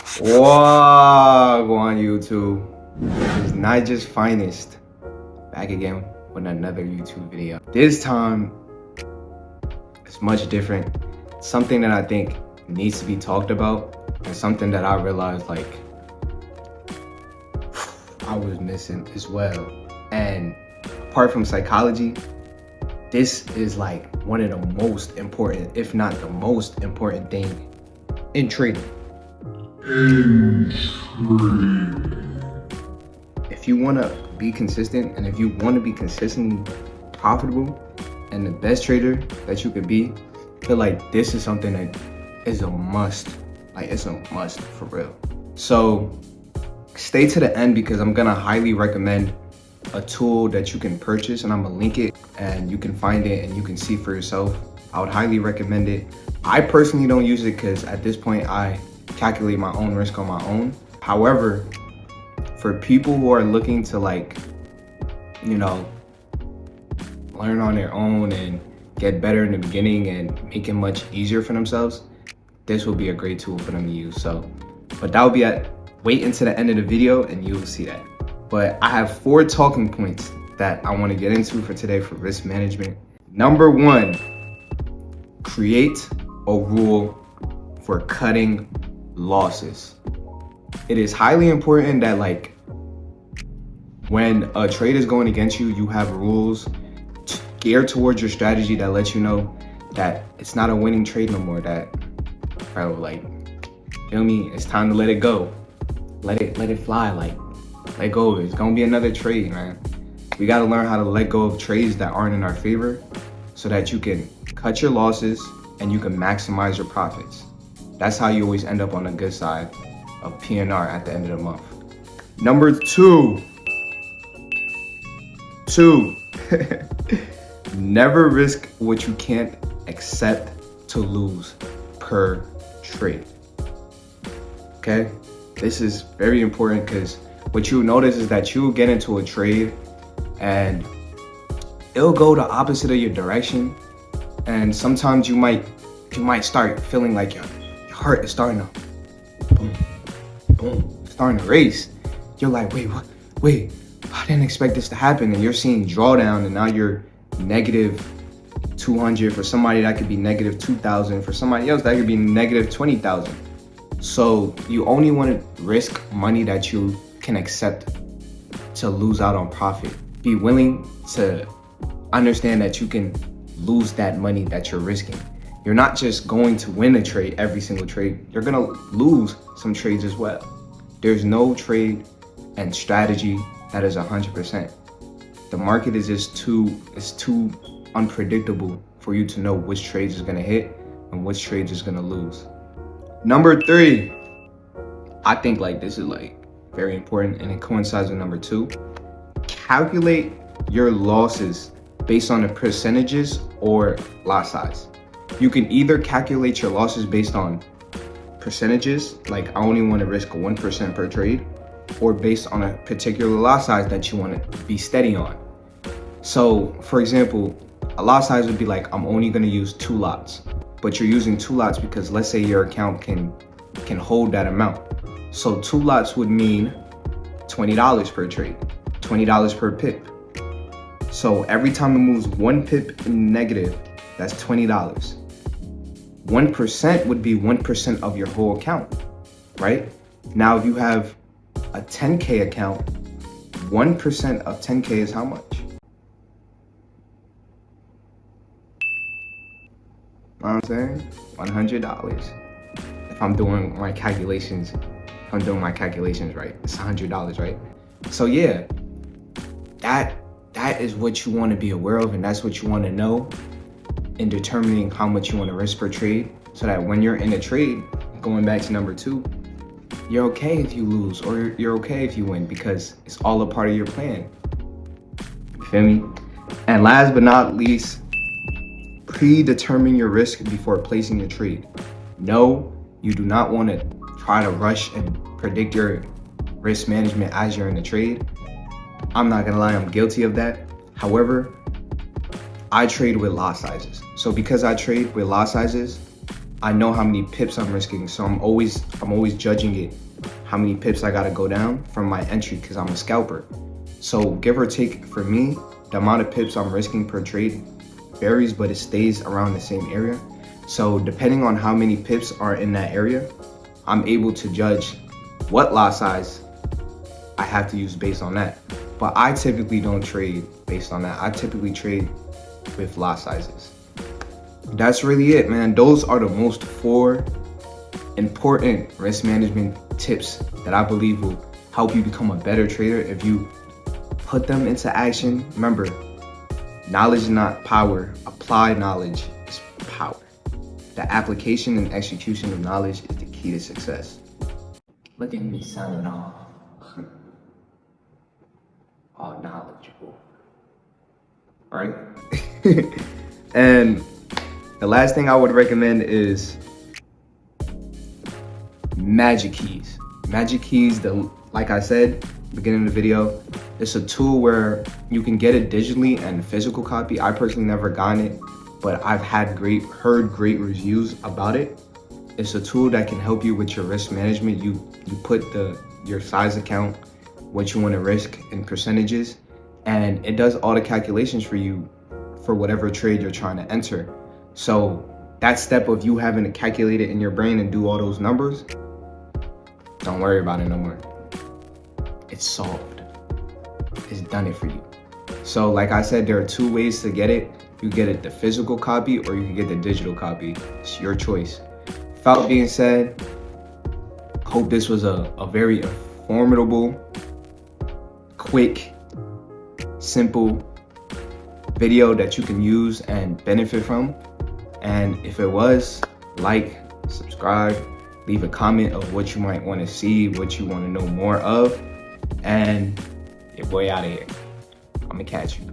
Whoa, go on YouTube. It's Nigel's Finest. Back again with another YouTube video. This time, it's much different. Something that I think needs to be talked about, and something that I realized like I was missing as well. And apart from psychology, this is like one of the most important, if not the most important thing in trading. If you want to be consistent, and if you want to be consistently profitable and the best trader that you could be, I feel like this is something that is a must. Like, it's a must for real. So stay to the end, because I'm gonna highly recommend a tool that you can purchase, and I'm gonna link it and you can find it and you can see for yourself. I would highly recommend it. I personally don't use it because at this point I calculate my own risk on my own. However, for people who are looking to, like, you know, learn on their own and get better in the beginning and make it much easier for themselves, this will be a great tool for them to use. So, but that will be wait until the end of the video and you will see that. But I have 4 talking points that I want to get into for today for risk management. Number 1, create a rule for cutting losses. It is highly important that, like, when a trade is going against you, you have rules geared towards your strategy that lets you know that it's not a winning trade no more. That, bro, like, feel me? It's time to let it go. Let it fly. Like, let go. It's gonna be another trade, man. We gotta learn how to let go of trades that aren't in our favor, so that you can cut your losses and you can maximize your profits. That's how you always end up on the good side of PNR at the end of the month. Number 2. Never risk what you can't accept to lose per trade. Okay? This is very important, because what you'll notice is that you'll get into a trade and it'll go the opposite of your direction. And sometimes you might start feeling like your heart is starting to boom, starting to race. You're like, wait, I didn't expect this to happen. And you're seeing drawdown, and now you're negative 200. For somebody that could be negative 2,000. For somebody else that could be negative 20,000. So you only want to risk money that you can accept to lose out on profit. Be willing to understand that you can lose that money that you're risking. You're not just going to win a trade every single trade. You're gonna lose some trades as well. There's no trade and strategy that is 100%. The market is just too unpredictable for you to know which trades is gonna hit and which trades is gonna lose. Number 3, I think like this is like very important, and it coincides with number 2. Calculate your losses based on the percentages or lot size. You can either calculate your losses based on percentages, like I only want to risk 1% per trade, or based on a particular lot size that you want to be steady on. So for example, a lot size would be like, I'm only going to use 2 lots, but you're using 2 lots because let's say your account can hold that amount. So 2 lots would mean $20 per trade, $20 per pip. So every time it moves 1 pip in negative, that's $20. 1% would be 1% of your whole account, right? Now if you have a 10K account, 1% of 10K is how much? You know what I'm saying? $100. If I'm doing my calculations, right, it's $100, right? So yeah, that is what you want to be aware of, and that's what you want to know in determining how much you want to risk per trade, so that when you're in a trade, going back to number 2, you're okay if you lose, or you're okay if you win, because it's all a part of your plan. You feel me? And last but not least, predetermine your risk before placing the trade. No, you do not want to try to rush and predict your risk management as you're in the trade. I'm not gonna lie, I'm guilty of that. However, I trade with lot sizes. So because I trade with lot sizes, I know how many pips I'm risking. So I'm always judging it, how many pips I gotta go down from my entry, because I'm a scalper. So give or take, for me, the amount of pips I'm risking per trade varies, but it stays around the same area. So depending on how many pips are in that area, I'm able to judge what lot size I have to use based on that. But I typically don't trade based on that. I typically trade with lot sizes. That's really it, man. Those are the most 4 important risk management tips that I believe will help you become a better trader if you put them into action. Remember, knowledge is not power. Applied knowledge is power. The application and execution of knowledge is the key to success. Look at me sounding all knowledgeable. All right? And the last thing I would recommend is magic keys. Magic keys, like I said, beginning of the video, it's a tool where you can get it digitally and physical copy. I personally never gotten it, but I've heard great reviews about it. It's a tool that can help you with your risk management. You put your size account, what you want to risk in percentages, and it does all the calculations for you for whatever trade you're trying to enter. So that step of you having to calculate it in your brain and do all those numbers, don't worry about it no more. It's solved. It's done it for you. So like I said, there are 2 ways to get it. You get it the physical copy, or you can get the digital copy. It's your choice. With that being said, hope this was a very formidable, quick, simple video that you can use and benefit from. And if it was, like, subscribe, leave a comment of what you might want to see, what you want to know more of, and your boy out of here. I'm gonna catch you.